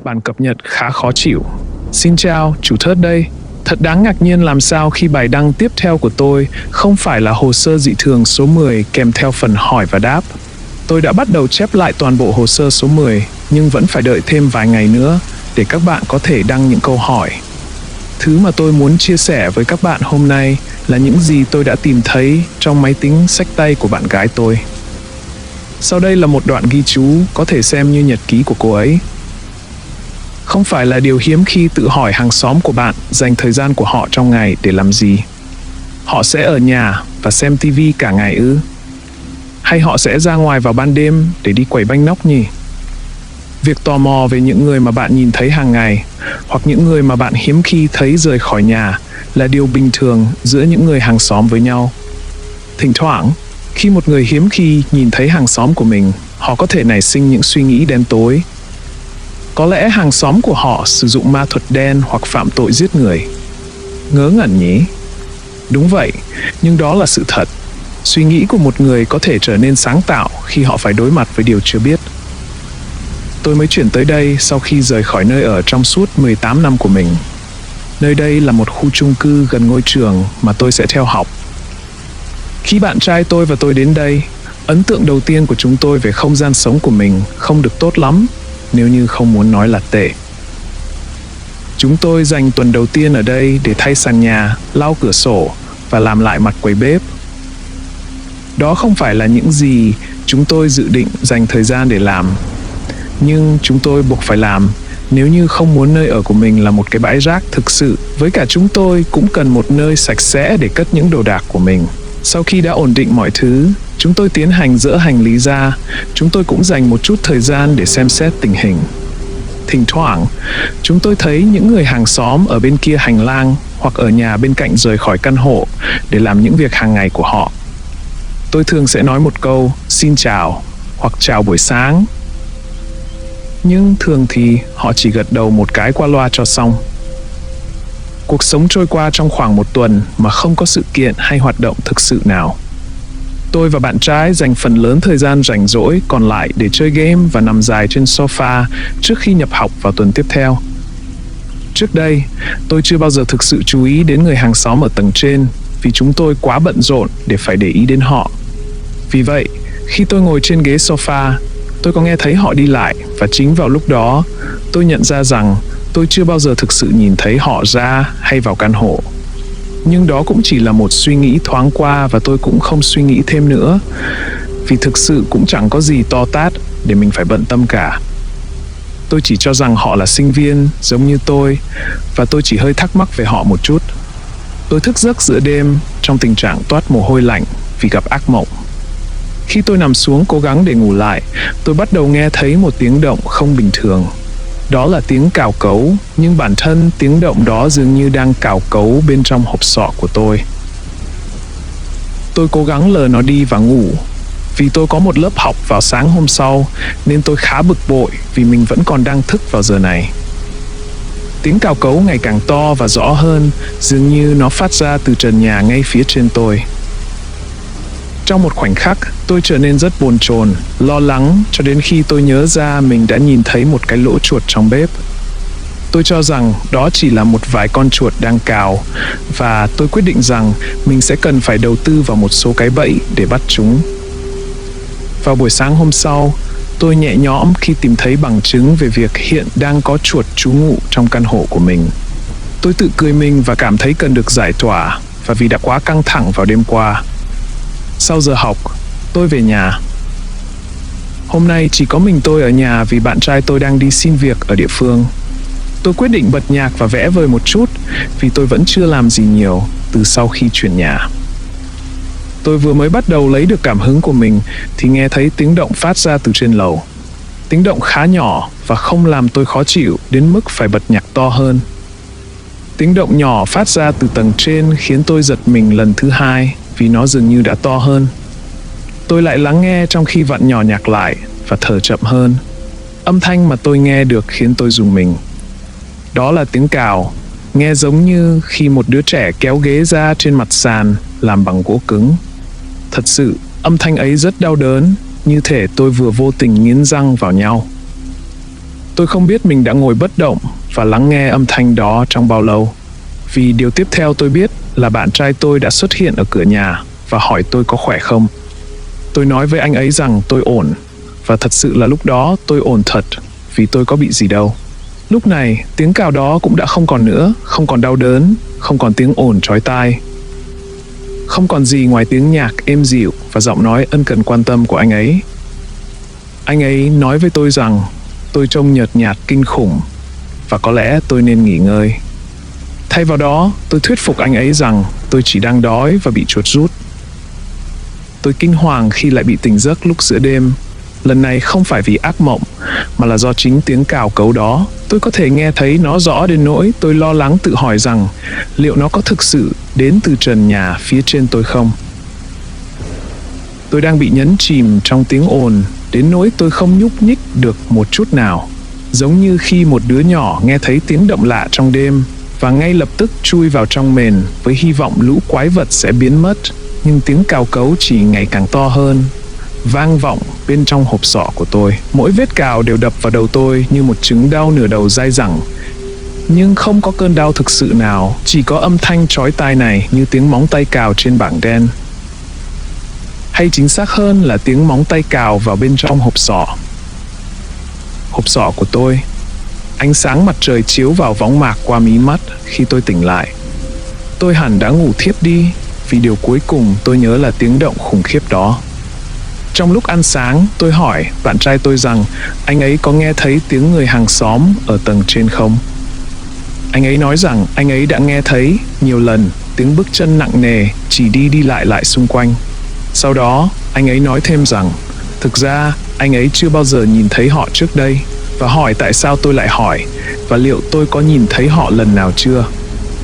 Bản cập nhật khá khó chịu. Xin chào, chủ thớt đây. Thật đáng ngạc nhiên làm sao khi bài đăng tiếp theo của tôi không phải là hồ sơ dị thường số 10 kèm theo phần hỏi và đáp. Tôi đã bắt đầu chép lại toàn bộ hồ sơ số 10, nhưng vẫn phải đợi thêm vài ngày nữa để các bạn có thể đăng những câu hỏi. Thứ mà tôi muốn chia sẻ với các bạn hôm nay là những gì tôi đã tìm thấy trong máy tính xách tay của bạn gái tôi. Sau đây là một đoạn ghi chú có thể xem như nhật ký của cô ấy. Không phải là điều hiếm khi tự hỏi hàng xóm của bạn dành thời gian của họ trong ngày để làm gì. Họ sẽ ở nhà và xem TV cả ngày ư? Hay họ sẽ ra ngoài vào ban đêm để đi quẩy banh nóc nhỉ? Việc tò mò về những người mà bạn nhìn thấy hàng ngày hoặc những người mà bạn hiếm khi thấy rời khỏi nhà là điều bình thường giữa những người hàng xóm với nhau. Thỉnh thoảng, khi một người hiếm khi nhìn thấy hàng xóm của mình, họ có thể nảy sinh những suy nghĩ đen tối. Có lẽ hàng xóm của họ sử dụng ma thuật đen hoặc phạm tội giết người. Ngớ ngẩn nhỉ? Đúng vậy, nhưng đó là sự thật. Suy nghĩ của một người có thể trở nên sáng tạo khi họ phải đối mặt với điều chưa biết. Tôi mới chuyển tới đây sau khi rời khỏi nơi ở trong suốt 18 năm của mình. Nơi đây là một khu chung cư gần ngôi trường mà tôi sẽ theo học. Khi bạn trai tôi và tôi đến đây, ấn tượng đầu tiên của chúng tôi về không gian sống của mình không được tốt lắm, nếu như không muốn nói là tệ. Chúng tôi dành tuần đầu tiên ở đây để thay sàn nhà, lau cửa sổ và làm lại mặt quầy bếp. Đó không phải là những gì chúng tôi dự định dành thời gian để làm, nhưng chúng tôi buộc phải làm nếu như không muốn nơi ở của mình là một cái bãi rác thực sự. Với cả chúng tôi cũng cần một nơi sạch sẽ để cất những đồ đạc của mình. Sau khi đã ổn định mọi thứ, chúng tôi tiến hành dỡ hành lý ra. Chúng tôi cũng dành một chút thời gian để xem xét tình hình. Thỉnh thoảng, chúng tôi thấy những người hàng xóm ở bên kia hành lang hoặc ở nhà bên cạnh rời khỏi căn hộ để làm những việc hàng ngày của họ. Tôi thường sẽ nói một câu xin chào hoặc chào buổi sáng. Nhưng thường thì họ chỉ gật đầu một cái qua loa cho xong. Cuộc sống trôi qua trong khoảng một tuần mà không có sự kiện hay hoạt động thực sự nào. Tôi và bạn trai dành phần lớn thời gian rảnh rỗi còn lại để chơi game và nằm dài trên sofa trước khi nhập học vào tuần tiếp theo. Trước đây, tôi chưa bao giờ thực sự chú ý đến người hàng xóm ở tầng trên vì chúng tôi quá bận rộn để phải để ý đến họ. Vì vậy, khi tôi ngồi trên ghế sofa, tôi có nghe thấy họ đi lại và chính vào lúc đó, tôi nhận ra rằng tôi chưa bao giờ thực sự nhìn thấy họ ra hay vào căn hộ. Nhưng đó cũng chỉ là một suy nghĩ thoáng qua và tôi cũng không suy nghĩ thêm nữa, vì thực sự cũng chẳng có gì to tát để mình phải bận tâm cả. Tôi chỉ cho rằng họ là sinh viên giống như tôi và tôi chỉ hơi thắc mắc về họ một chút. Tôi thức giấc giữa đêm trong tình trạng toát mồ hôi lạnh vì gặp ác mộng. Khi tôi nằm xuống cố gắng để ngủ lại, tôi bắt đầu nghe thấy một tiếng động không bình thường. Đó là tiếng cào cấu, nhưng bản thân tiếng động đó dường như đang cào cấu bên trong hộp sọ của tôi. Tôi cố gắng lờ nó đi và ngủ. Vì tôi có một lớp học vào sáng hôm sau, nên tôi khá bực bội vì mình vẫn còn đang thức vào giờ này. Tiếng cào cấu ngày càng to và rõ hơn, dường như nó phát ra từ trần nhà ngay phía trên tôi. Trong một khoảnh khắc, tôi trở nên rất bồn chồn, lo lắng cho đến khi tôi nhớ ra mình đã nhìn thấy một cái lỗ chuột trong bếp. Tôi cho rằng đó chỉ là một vài con chuột đang cào và tôi quyết định rằng mình sẽ cần phải đầu tư vào một số cái bẫy để bắt chúng. Vào buổi sáng hôm sau, tôi nhẹ nhõm khi tìm thấy bằng chứng về việc hiện đang có chuột trú ngụ trong căn hộ của mình. Tôi tự cười mình và cảm thấy cần được giải tỏa và vì đã quá căng thẳng vào đêm qua. Sau giờ học, tôi về nhà. Hôm nay chỉ có mình tôi ở nhà vì bạn trai tôi đang đi xin việc ở địa phương. Tôi quyết định bật nhạc và vẽ vời một chút vì tôi vẫn chưa làm gì nhiều từ sau khi chuyển nhà. Tôi vừa mới bắt đầu lấy được cảm hứng của mình thì nghe thấy tiếng động phát ra từ trên lầu. Tiếng động khá nhỏ và không làm tôi khó chịu đến mức phải bật nhạc to hơn. Tiếng động nhỏ phát ra từ tầng trên khiến tôi giật mình lần thứ hai vì nó dường như đã to hơn. Tôi lại lắng nghe trong khi vặn nhỏ nhạc lại và thở chậm hơn. Âm thanh mà tôi nghe được khiến tôi rùng mình. Đó là tiếng cào, nghe giống như khi một đứa trẻ kéo ghế ra trên mặt sàn làm bằng gỗ cứng. Thật sự, âm thanh ấy rất đau đớn, như thể tôi vừa vô tình nghiến răng vào nhau. Tôi không biết mình đã ngồi bất động và lắng nghe âm thanh đó trong bao lâu. Vì điều tiếp theo tôi biết là bạn trai tôi đã xuất hiện ở cửa nhà và hỏi tôi có khỏe không. Tôi nói với anh ấy rằng tôi ổn, và thật sự là lúc đó tôi ổn thật, vì tôi có bị gì đâu. Lúc này, tiếng cào đó cũng đã không còn nữa, không còn đau đớn, không còn tiếng ồn chói tai. Không còn gì ngoài tiếng nhạc êm dịu và giọng nói ân cần quan tâm của anh ấy. Anh ấy nói với tôi rằng tôi trông nhợt nhạt kinh khủng và có lẽ tôi nên nghỉ ngơi. Thay vào đó, tôi thuyết phục anh ấy rằng tôi chỉ đang đói và bị chuột rút. Tôi kinh hoàng khi lại bị tỉnh giấc lúc giữa đêm. Lần này không phải vì ác mộng, mà là do chính tiếng cào cấu đó. Tôi có thể nghe thấy nó rõ đến nỗi tôi lo lắng tự hỏi rằng liệu nó có thực sự đến từ trần nhà phía trên tôi không? Tôi đang bị nhấn chìm trong tiếng ồn đến nỗi tôi không nhúc nhích được một chút nào. Giống như khi một đứa nhỏ nghe thấy tiếng động lạ trong đêm và ngay lập tức chui vào trong mền với hy vọng lũ quái vật sẽ biến mất, nhưng tiếng cào cấu chỉ ngày càng to hơn, vang vọng bên trong hộp sọ của tôi. Mỗi vết cào đều đập vào đầu tôi như một chứng đau nửa đầu dai dẳng. Nhưng không có cơn đau thực sự nào, chỉ có âm thanh chói tai này như tiếng móng tay cào trên bảng đen. Hay chính xác hơn là tiếng móng tay cào vào bên trong hộp sọ. Hộp sọ của tôi. Ánh sáng mặt trời chiếu vào võng mạc qua mí mắt khi tôi tỉnh lại. Tôi hẳn đã ngủ thiếp đi, vì điều cuối cùng tôi nhớ là tiếng động khủng khiếp đó. Trong lúc ăn sáng, tôi hỏi bạn trai tôi rằng anh ấy có nghe thấy tiếng người hàng xóm ở tầng trên không. Anh ấy nói rằng anh ấy đã nghe thấy nhiều lần tiếng bước chân nặng nề chỉ đi lại xung quanh. Sau đó, anh ấy nói thêm rằng thực ra anh ấy chưa bao giờ nhìn thấy họ trước đây, và hỏi tại sao tôi lại hỏi và liệu tôi có nhìn thấy họ lần nào chưa.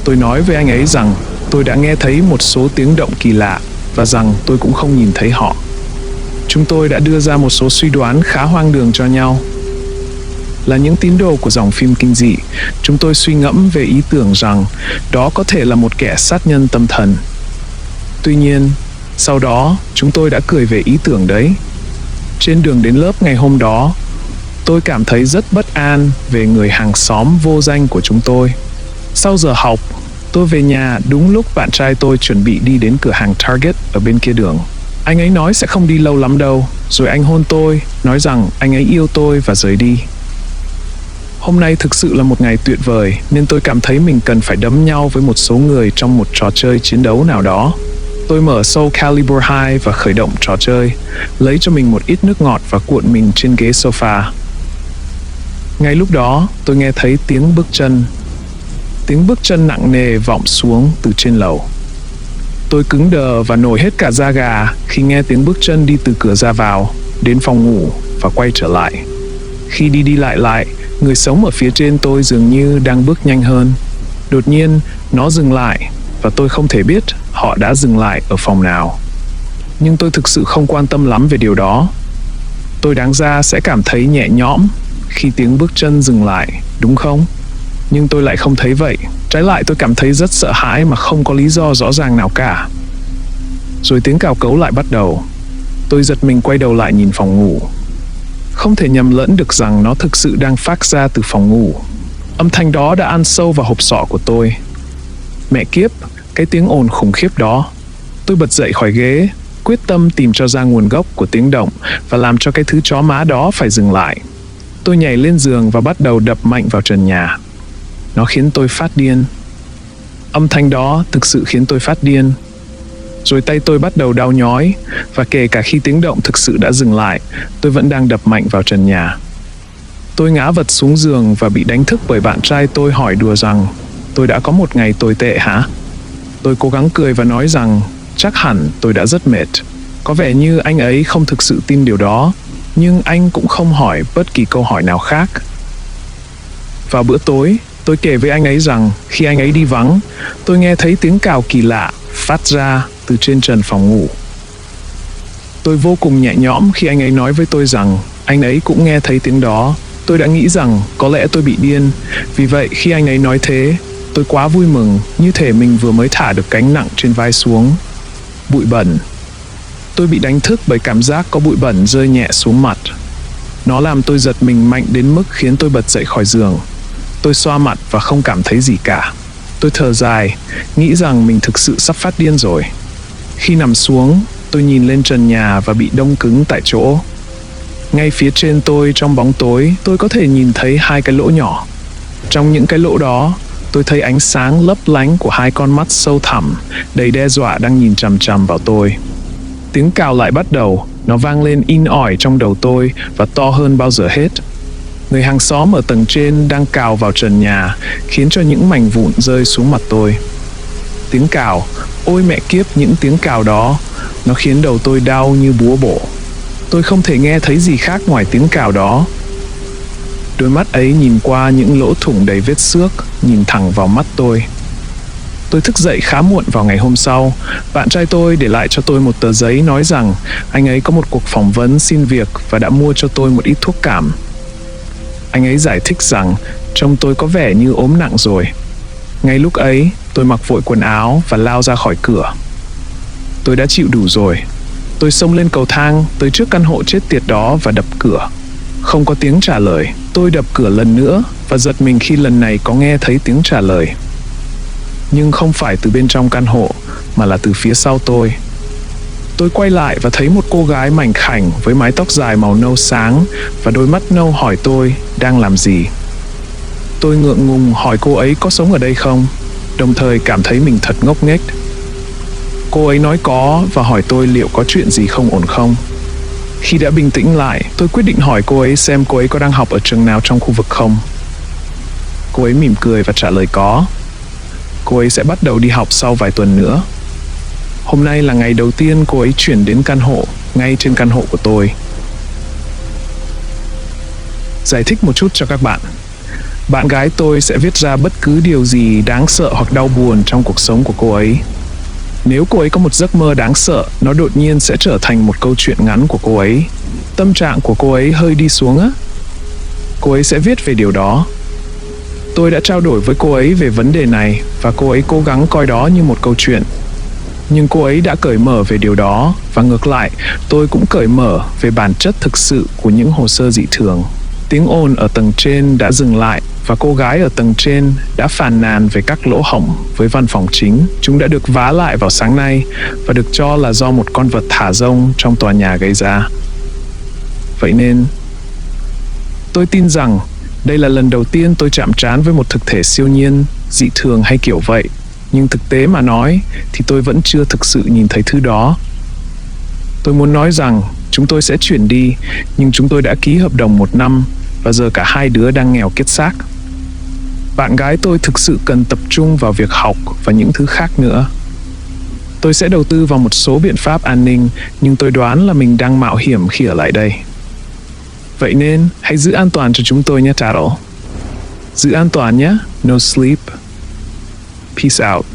Tôi nói với anh ấy rằng tôi đã nghe thấy một số tiếng động kỳ lạ và rằng tôi cũng không nhìn thấy họ. Chúng tôi đã đưa ra một số suy đoán khá hoang đường cho nhau. Là những tín đồ của dòng phim kinh dị, chúng tôi suy ngẫm về ý tưởng rằng đó có thể là một kẻ sát nhân tâm thần. Tuy nhiên, sau đó chúng tôi đã cười về ý tưởng đấy. Trên đường đến lớp ngày hôm đó, tôi cảm thấy rất bất an về người hàng xóm vô danh của chúng tôi. Sau giờ học, tôi về nhà đúng lúc bạn trai tôi chuẩn bị đi đến cửa hàng Target ở bên kia đường. Anh ấy nói sẽ không đi lâu lắm đâu, rồi anh hôn tôi, nói rằng anh ấy yêu tôi và rời đi. Hôm nay thực sự là một ngày tuyệt vời, nên tôi cảm thấy mình cần phải đấm nhau với một số người trong một trò chơi chiến đấu nào đó. Tôi mở Soul Calibur 2 và khởi động trò chơi, lấy cho mình một ít nước ngọt và cuộn mình trên ghế sofa. Ngay lúc đó, tôi nghe thấy tiếng bước chân. Tiếng bước chân nặng nề vọng xuống từ trên lầu. Tôi cứng đờ và nổi hết cả da gà khi nghe tiếng bước chân đi từ cửa ra vào, đến phòng ngủ và quay trở lại. Khi đi lại, người sống ở phía trên tôi dường như đang bước nhanh hơn. Đột nhiên, nó dừng lại và tôi không thể biết họ đã dừng lại ở phòng nào. Nhưng tôi thực sự không quan tâm lắm về điều đó. Tôi đáng ra sẽ cảm thấy nhẹ nhõm khi tiếng bước chân dừng lại, đúng không? Nhưng tôi lại không thấy vậy. Trái lại tôi cảm thấy rất sợ hãi mà không có lý do rõ ràng nào cả. Rồi tiếng cào cấu lại bắt đầu. Tôi giật mình quay đầu lại nhìn phòng ngủ. Không thể nhầm lẫn được rằng nó thực sự đang phát ra từ phòng ngủ. Âm thanh đó đã ăn sâu vào hộp sọ của tôi. Mẹ kiếp, cái tiếng ồn khủng khiếp đó. Tôi bật dậy khỏi ghế, quyết tâm tìm cho ra nguồn gốc của tiếng động và làm cho cái thứ chó má đó phải dừng lại. Tôi nhảy lên giường và bắt đầu đập mạnh vào trần nhà. Nó khiến tôi phát điên. Âm thanh đó thực sự khiến tôi phát điên. Rồi tay tôi bắt đầu đau nhói, và kể cả khi tiếng động thực sự đã dừng lại, tôi vẫn đang đập mạnh vào trần nhà. Tôi ngã vật xuống giường và bị đánh thức bởi bạn trai tôi hỏi đùa rằng tôi đã có một ngày tồi tệ hả? Tôi cố gắng cười và nói rằng chắc hẳn tôi đã rất mệt. Có vẻ như anh ấy không thực sự tin điều đó, nhưng anh cũng không hỏi bất kỳ câu hỏi nào khác. Vào bữa tối, tôi kể với anh ấy rằng khi anh ấy đi vắng, tôi nghe thấy tiếng cào kỳ lạ phát ra từ trên trần phòng ngủ. Tôi vô cùng nhẹ nhõm khi anh ấy nói với tôi rằng anh ấy cũng nghe thấy tiếng đó. Tôi đã nghĩ rằng có lẽ tôi bị điên. Vì vậy khi anh ấy nói thế, tôi quá vui mừng, như thể mình vừa mới thả được gánh nặng trên vai xuống. Bụi bẩn. Tôi bị đánh thức bởi cảm giác có bụi bẩn rơi nhẹ xuống mặt. Nó làm tôi giật mình mạnh đến mức khiến tôi bật dậy khỏi giường. Tôi xoa mặt và không cảm thấy gì cả. Tôi thở dài, nghĩ rằng mình thực sự sắp phát điên rồi. Khi nằm xuống, tôi nhìn lên trần nhà và bị đông cứng tại chỗ. Ngay phía trên tôi trong bóng tối, tôi có thể nhìn thấy 2 cái lỗ nhỏ. Trong những cái lỗ đó, tôi thấy ánh sáng lấp lánh của 2 con mắt sâu thẳm, đầy đe dọa đang nhìn chằm chằm vào tôi. Tiếng cào lại bắt đầu, nó vang lên in ỏi trong đầu tôi và to hơn bao giờ hết. Người hàng xóm ở tầng trên đang cào vào trần nhà, khiến cho những mảnh vụn rơi xuống mặt tôi. Tiếng cào, ôi mẹ kiếp những tiếng cào đó, nó khiến đầu tôi đau như búa bổ. Tôi không thể nghe thấy gì khác ngoài tiếng cào đó. Đôi mắt ấy nhìn qua những lỗ thủng đầy vết xước, nhìn thẳng vào mắt tôi. Tôi thức dậy khá muộn vào ngày hôm sau. Bạn trai tôi để lại cho tôi một tờ giấy nói rằng anh ấy có một cuộc phỏng vấn xin việc và đã mua cho tôi một ít thuốc cảm. Anh ấy giải thích rằng trông tôi có vẻ như ốm nặng rồi. Ngay lúc ấy, tôi mặc vội quần áo và lao ra khỏi cửa. Tôi đã chịu đủ rồi. Tôi xông lên cầu thang tới trước căn hộ chết tiệt đó và đập cửa. Không có tiếng trả lời. Tôi đập cửa lần nữa và giật mình khi lần này có nghe thấy tiếng trả lời. Nhưng không phải từ bên trong căn hộ, mà là từ phía sau tôi. Tôi quay lại và thấy một cô gái mảnh khảnh với mái tóc dài màu nâu sáng và đôi mắt nâu hỏi tôi đang làm gì. Tôi ngượng ngùng hỏi cô ấy có sống ở đây không, đồng thời cảm thấy mình thật ngốc nghếch. Cô ấy nói có và hỏi tôi liệu có chuyện gì không ổn không. Khi đã bình tĩnh lại, tôi quyết định hỏi cô ấy xem cô ấy có đang học ở trường nào trong khu vực không. Cô ấy mỉm cười và trả lời có. Cô ấy sẽ bắt đầu đi học sau vài tuần nữa. Hôm nay là ngày đầu tiên cô ấy chuyển đến căn hộ, ngay trên căn hộ của tôi. Giải thích một chút cho các bạn. Bạn gái tôi sẽ viết ra bất cứ điều gì đáng sợ hoặc đau buồn trong cuộc sống của cô ấy. Nếu cô ấy có một giấc mơ đáng sợ, nó đột nhiên sẽ trở thành một câu chuyện ngắn của cô ấy. Tâm trạng của cô ấy hơi đi xuống á. Cô ấy sẽ viết về điều đó. Tôi đã trao đổi với cô ấy về vấn đề này và cô ấy cố gắng coi đó như một câu chuyện. Nhưng cô ấy đã cởi mở về điều đó và ngược lại, tôi cũng cởi mở về bản chất thực sự của những hồ sơ dị thường. Tiếng ồn ở tầng trên đã dừng lại và cô gái ở tầng trên đã phàn nàn về các lỗ hổng với văn phòng chính. Chúng đã được vá lại vào sáng nay và được cho là do một con vật thả rông trong tòa nhà gây ra. Vậy nên, tôi tin rằng đây là lần đầu tiên tôi chạm trán với một thực thể siêu nhiên, dị thường hay kiểu vậy. Nhưng thực tế mà nói thì tôi vẫn chưa thực sự nhìn thấy thứ đó. Tôi muốn nói rằng chúng tôi sẽ chuyển đi, nhưng chúng tôi đã ký hợp đồng 1 năm và giờ cả hai đứa đang nghèo kiết xác. Bạn gái tôi thực sự cần tập trung vào việc học và những thứ khác nữa. Tôi sẽ đầu tư vào một số biện pháp an ninh, nhưng tôi đoán là mình đang mạo hiểm khi ở lại đây. Vậy nên, hãy giữ an toàn cho chúng tôi nhé, Tattle. Giữ an toàn nhé, no sleep. Peace out.